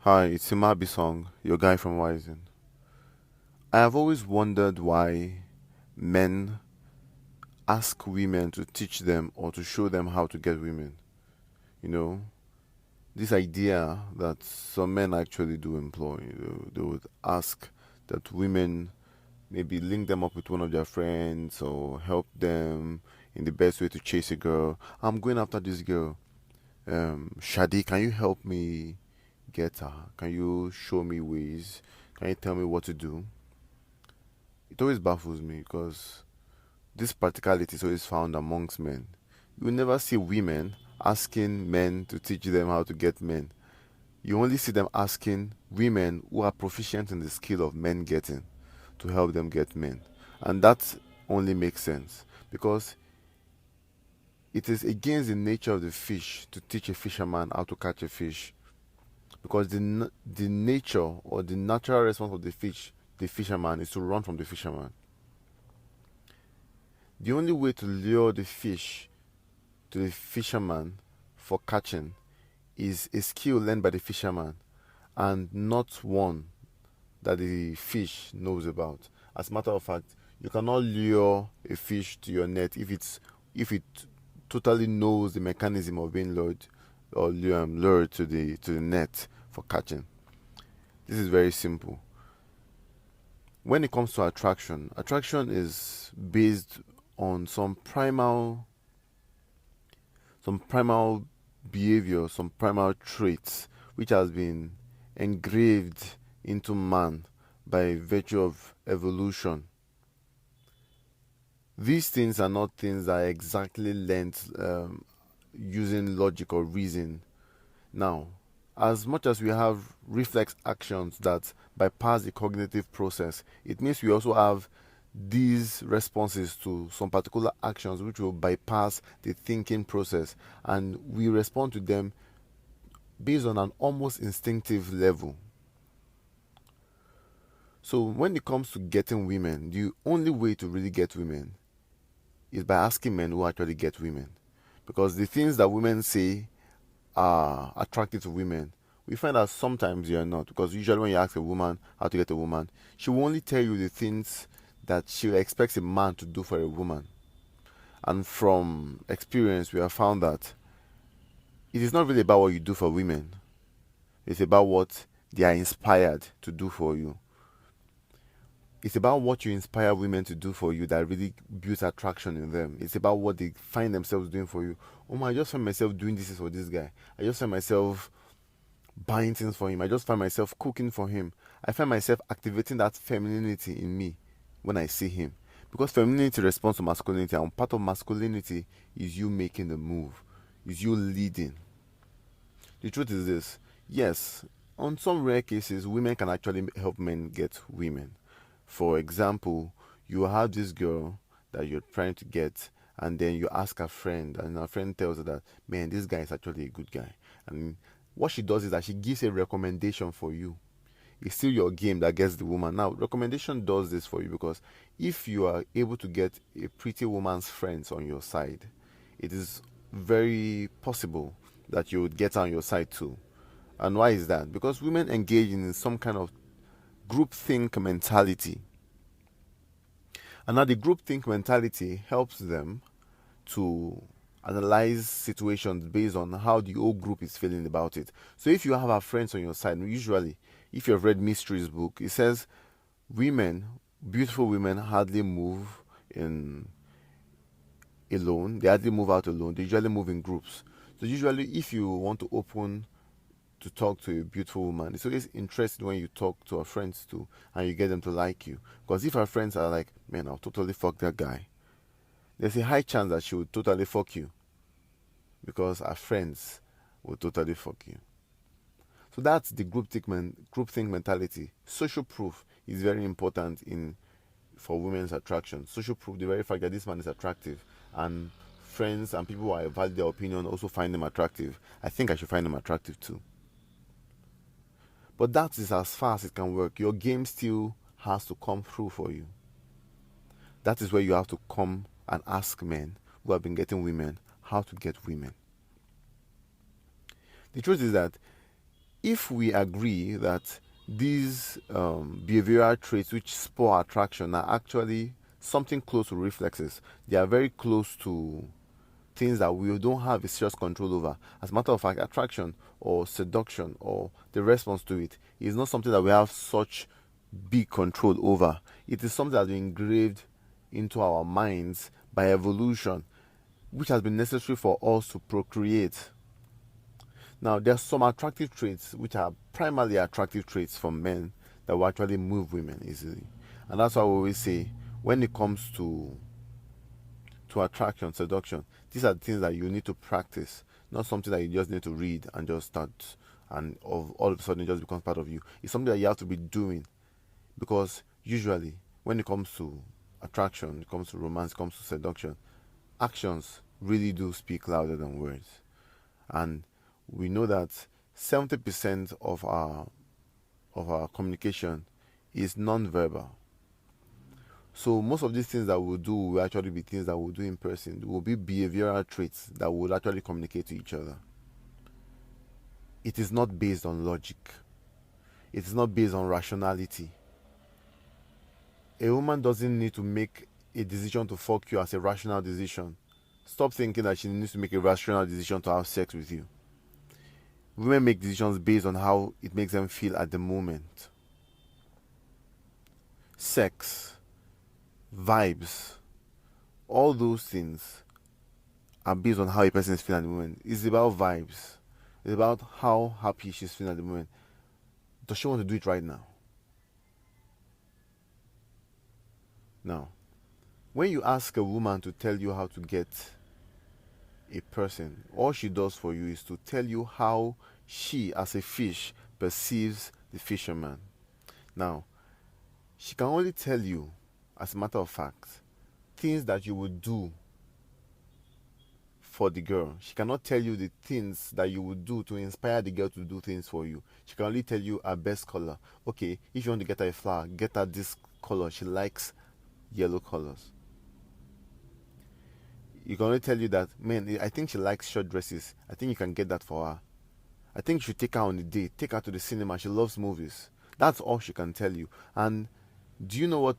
Hi, it's Imabi Song, your guy from Wisen. I have always wondered why men ask women to teach them or to show them how to get women. You know, this idea that some men actually do employ. They would ask that women maybe link them up with one of their friends or help them in the best way to chase a girl. I'm going after this girl. Shadi, can you help me get her? Can you show me ways? Can you tell me what to do? It always baffles me because this practicality is always found amongst men. You will never see women asking men to teach them how to get men. You only see them asking women who are proficient in the skill of men getting to help them get men. And that only makes sense because it is against the nature of the fish to teach a fisherman how to catch a fish. Because the nature or the natural response of the fisherman, is to run from the fisherman. The only way to lure the fish to the fisherman for catching is a skill learned by the fisherman and not one that the fish knows about. As a matter of fact, you cannot lure a fish to your net if it totally knows the mechanism of being lured or lured to the net for catching. This is very simple. When it comes to attraction is based on some primal behavior, some primal traits which has been engraved into man by virtue of evolution. These things are not things that are exactly learnt using logic or reason. Now, as much as we have reflex actions that bypass the cognitive process, it means we also have these responses to some particular actions which will bypass the thinking process, and we respond to them based on an almost instinctive level. So when it comes to getting women, the only way to really get women is by asking men who actually get women. Because the things that women say are attractive to women, we find out sometimes they are not. Because usually when you ask a woman how to get a woman, she will only tell you the things that she expects a man to do for a woman. And from experience, we have found that it is not really about what you do for women, it's about what they are inspired to do for you. It's about what you inspire women to do for you that really builds attraction in them. It's about what they find themselves doing for you. Oh my, I just find myself doing this for this guy. I just find myself buying things for him. I just find myself cooking for him. I find myself activating that femininity in me when I see him. Because femininity responds to masculinity, and part of masculinity is you making the move, is you leading. The truth is this: yes, on some rare cases, women can actually help men get women. For example, you have this girl that you're trying to get, and then you ask a friend, and her friend tells her that, man, this guy is actually a good guy. And what she does is that she gives a recommendation for you. It's still your game that gets the woman. Now, recommendation does this for you because if you are able to get a pretty woman's friends on your side, it is very possible that you would get her on your side too. And why is that? Because women engage in some kind of groupthink mentality. And now the groupthink mentality helps them to analyze situations based on how the whole group is feeling about it. So if you have our friends on your side, usually, if you've read Mystery's book, it says women, beautiful women, hardly move in alone. They hardly move out alone. They usually move in groups. So usually, if you want to open to talk to a beautiful woman, it's always interesting when you talk to her friends too, and you get them to like you. Because if her friends are like, man, I'll totally fuck that guy, there's a high chance that she would totally fuck you because her friends will totally fuck you. So that's the groupthink mentality. Social proof is very important in for women's attraction. Social proof, the very fact that this man is attractive, and friends and people who I value their opinion also find him attractive. I think I should find him attractive too. But that is as far as it can work. Your game still has to come through for you. That is where you have to come and ask men who have been getting women how to get women. The truth is that if we agree that these behavioral traits which spur attraction are actually something close to reflexes, they are very close to things that we don't have a serious control over. As a matter of fact, attraction or seduction or the response to it is not something that we have such big control over. It is something that's been engraved into our minds by evolution, which has been necessary for us to procreate. Now, there are some attractive traits which are primarily attractive traits for men that will actually move women easily. And that's why we always say when it comes to attraction, seduction, these are the things that you need to practice, not something that you just need to read and just start and all of a sudden it just becomes part of you. It's something that you have to be doing, because usually when it comes to attraction, it comes to romance, it comes to seduction, actions really do speak louder than words. And we know that 70% of our communication is non-verbal. So most of these things that we'll do will actually be things that we'll do in person. It will be behavioral traits that will actually communicate to each other. It is not based on logic. It is not based on rationality. A woman doesn't need to make a decision to fuck you as a rational decision. Stop thinking that she needs to make a rational decision to have sex with you. Women make decisions based on how it makes them feel at the moment. Sex, vibes, all those things are based on how a person is feeling at the moment. It's about vibes. It's about how happy she's feeling at the moment. Does she want to do it right now? Now, when you ask a woman to tell you how to get a person, all she does for you is to tell you how she, as a fish, perceives the fisherman. Now, she can only tell you, as a matter of fact, things that you would do for the girl. She cannot tell you the things that you would do to inspire the girl to do things for you. She can only tell you her best color. Okay, if you want to get her a flower, get her this color. She likes yellow colors. You can only tell you that, man, I think she likes short dresses. I think you can get that for her. I think you should take her on a date. Take her to the cinema. She loves movies. That's all she can tell you. And do you know what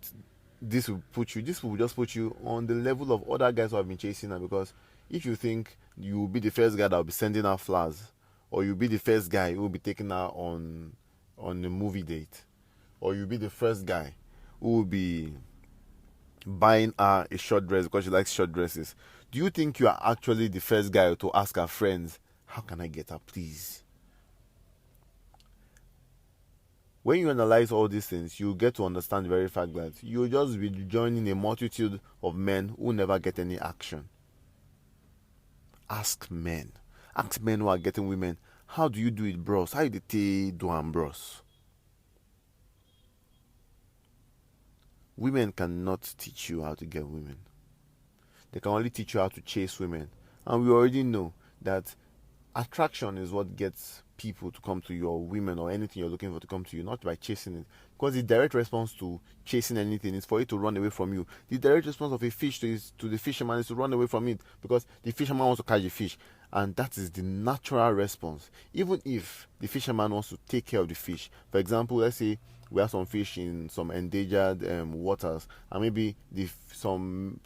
this will put you? This will just put you on the level of other guys who have been chasing her. Because if you think you will be the first guy that will be sending her flowers, or you'll be the first guy who will be taking her on a movie date, or you'll be the first guy who will be buying her a short dress because she likes short dresses, do you think you are actually the first guy to ask her friends, how can I get her, please? When you analyze all these things, you get to understand the very fact that you'll just be joining a multitude of men who never get any action. Ask men. Ask men who are getting women, how do you do it, bros? How did they do it, bros? Women cannot teach you how to get women. They can only teach you how to chase women. And we already know that attraction is what gets people to come to you, or women, or anything you're looking for to come to you, not by chasing it. Because the direct response to chasing anything is for it to run away from you. The direct response of a fish to the fisherman is to run away from it, because the fisherman wants to catch a fish. And that is the natural response. Even if the fisherman wants to take care of the fish. For example, let's say we have some fish in some endangered waters, and maybe some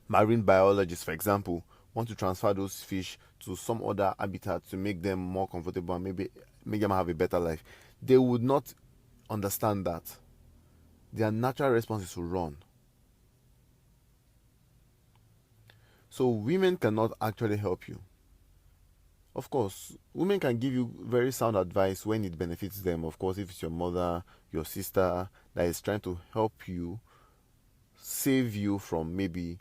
marine biologists, for example, want to transfer those fish to some other habitat to make them more comfortable and maybe make them have a better life. They would not understand that. Their natural response is to run. So women cannot actually help you. Of course, women can give you very sound advice when it benefits them. Of course, if it's your mother, your sister that is trying to help you, save you from maybe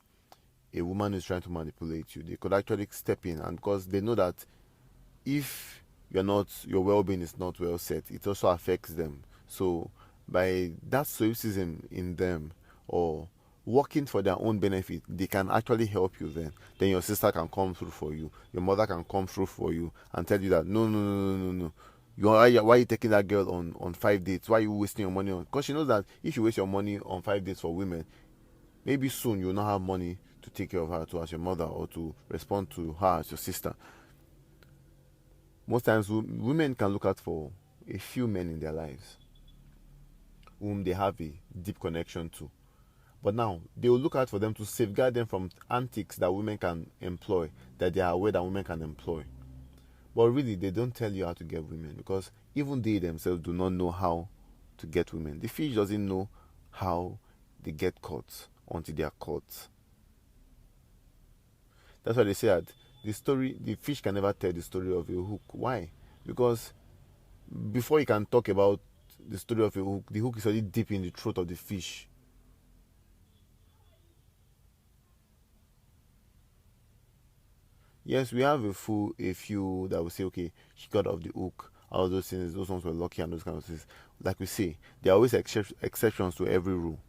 a woman who's trying to manipulate you, they could actually step in. And because they know that if your well-being is not well set, it also affects them. So by that stoicism in them, or working for their own benefit, they can actually help you. Then your sister can come through for you, your mother can come through for you and tell you that no, why are you taking that girl on 5 dates? Why are you wasting your money on? Because she knows that if you waste your money on 5 dates for women, maybe soon you'll not have money to take care of her to as your mother, or to respond to her as your sister. Most times, women can look out for a few men in their lives whom they have a deep connection to. But now, they will look out for them to safeguard them from antics that women can employ, that they are aware that women can employ. But really, they don't tell you how to get women, because even they themselves do not know how to get women. The fish doesn't know how they get caught until they are caught. That's why they say that the fish can never tell the story of a hook. Why? Because before you can talk about the story of a hook, the hook is already deep in the throat of the fish. Yes, we have a few that will say, okay, she got off the hook. All those things, those ones were lucky and those kind of things. Like we say, there are always exceptions to every rule.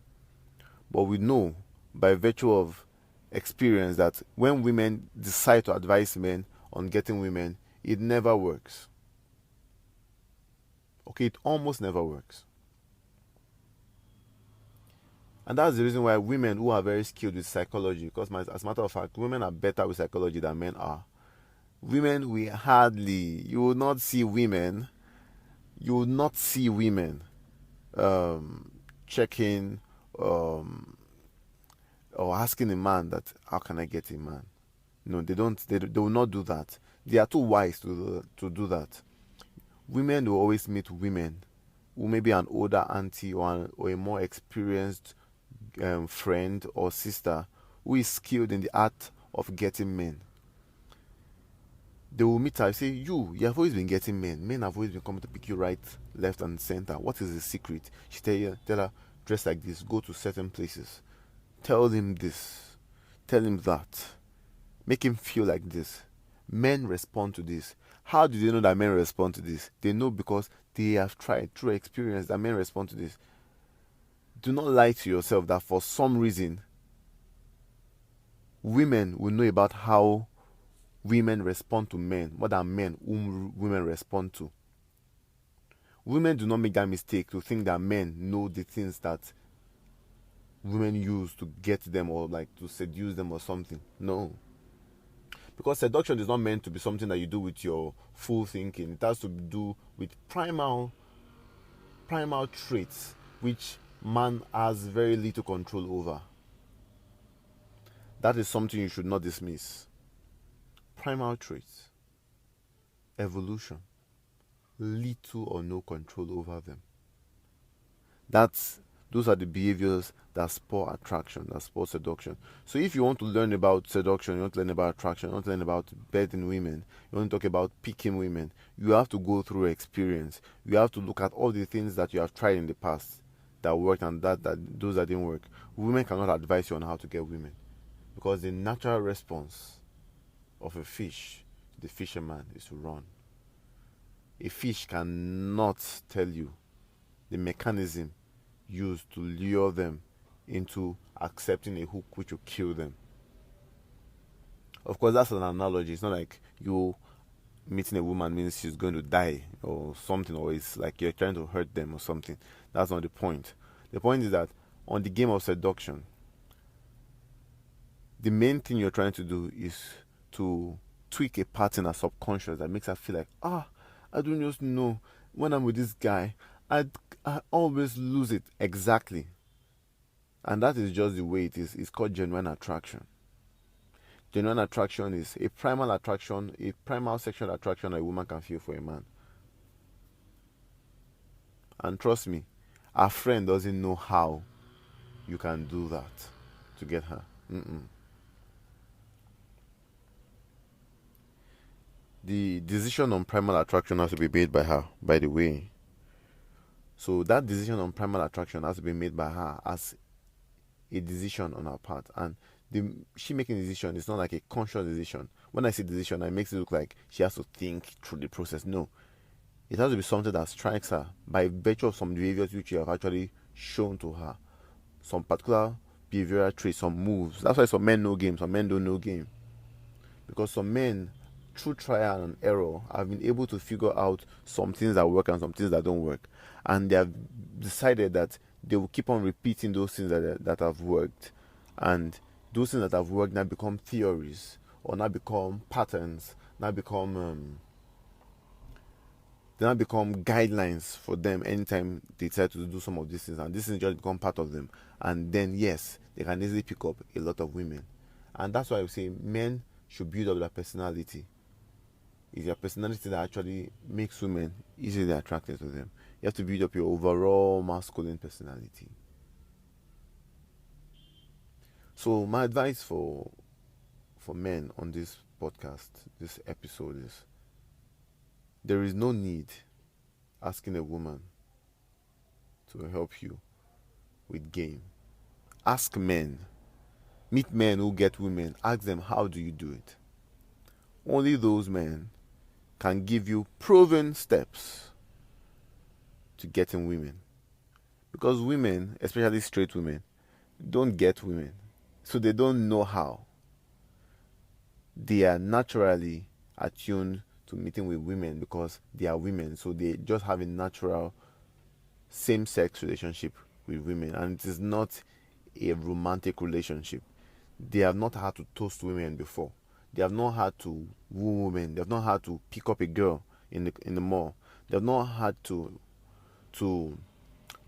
But we know by virtue of experience that when women decide to advise men on getting women, it never works. Okay, it almost never works. And that's the reason why women who are very skilled with psychology, because as a matter of fact, women are better with psychology than men are. Women, you will not see women, checking or asking a man that, how can I get a man? No, they don't. They will not do that. They are too wise to do that. Women will always meet women who may be an older auntie or a more experienced friend or sister who is skilled in the art of getting men. They will meet her and say, you have always been getting men. Men have always been coming to pick you right, left, and center. What is the secret? She tell her, dress like this, go to certain places. Tell him this, tell him that. Make him feel like this. Men respond to this. How do they know that men respond to this? They know because they have tried through experience that men respond to this. Do not lie to yourself that for some reason women will know about how women respond to men more than men whom women respond to. Women do not make that mistake to think that men know the things that women use to get them or like to seduce them or something. No. Because seduction is not meant to be something that you do with your full thinking. It has to do with primal traits which man has very little control over. That is something you should not dismiss. Primal traits, evolution, little or no control over them. Those are the behaviors that spur attraction, that spur seduction. So if you want to learn about seduction, you want to learn about attraction, you want to learn about betting women, you want to talk about picking women, you have to go through experience. You have to look at all the things that you have tried in the past that worked and those that didn't work. Women cannot advise you on how to get women, because the natural response of a fish to the fisherman is to run. A fish cannot tell you the mechanism used to lure them into accepting a hook which will kill them. Of course, that's an analogy. It's not like you meeting a woman means she's going to die or something, or it's like you're trying to hurt them or something. That's not the point. The point is that on the game of seduction, the main thing you're trying to do is to tweak a part in her subconscious that makes her feel like, I don't just know, when I'm with this guy, I always lose it. Exactly. And that is just the way it is. It's called genuine attraction. Genuine attraction is a primal sexual attraction a woman can feel for a man. And trust me, our friend doesn't know how you can do that to get her. The decision on primal attraction has to be made by her, by the way. So that decision on primal attraction has to be made by her as a decision on her part. And she making a decision is not like a conscious decision. When I say decision, it makes it look like she has to think through the process. No. It has to be something that strikes her by virtue of some behaviors which you have actually shown to her. Some particular behavioral traits, some moves. That's why some men know game, some men don't know game. Because some men, through trial and error, have been able to figure out some things that work and some things that don't work. And they have decided that they will keep on repeating those things that have worked. And those things that have worked now become theories, or now become patterns, now become they now become guidelines for them anytime they decide to do some of these things, and this things just become part of them. And then yes, they can easily pick up a lot of women. And that's why I say men should build up their personality. It's your personality that actually makes women easily attracted to them. You have to build up your overall masculine personality. So my advice for men on this podcast, this episode, is there is no need asking a woman to help you with game. Ask men. Meet men who get women. Ask them, how do you do it? Only those men can give you proven steps to getting women. Because women, especially straight women, don't get women. So they don't know how. They are naturally attuned to meeting with women because they are women. So they just have a natural same-sex relationship with women. And it is not a romantic relationship. They have not had to toast women before. They have not had to woo women. They have not had to pick up a girl in the mall. They have not had to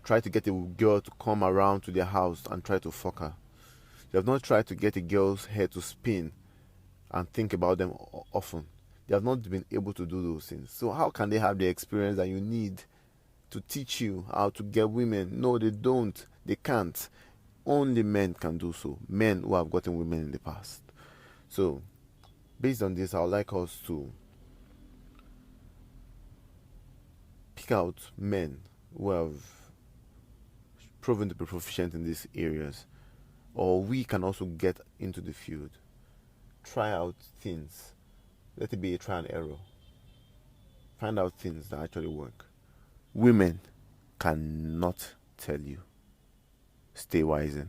try to get a girl to come around to their house and try to fuck her. They have not tried to get a girl's head to spin and think about them often. They have not been able to do those things. So how can they have the experience that you need to teach you how to get women? No, they don't. They can't. Only men can do so. Men who have gotten women in the past. So, based on this, I would like us to pick out men who have proven to be proficient in these areas, or we can also get into the field, try out things, let it be a try and error, find out things that actually work. Women cannot tell you. Stay wisen.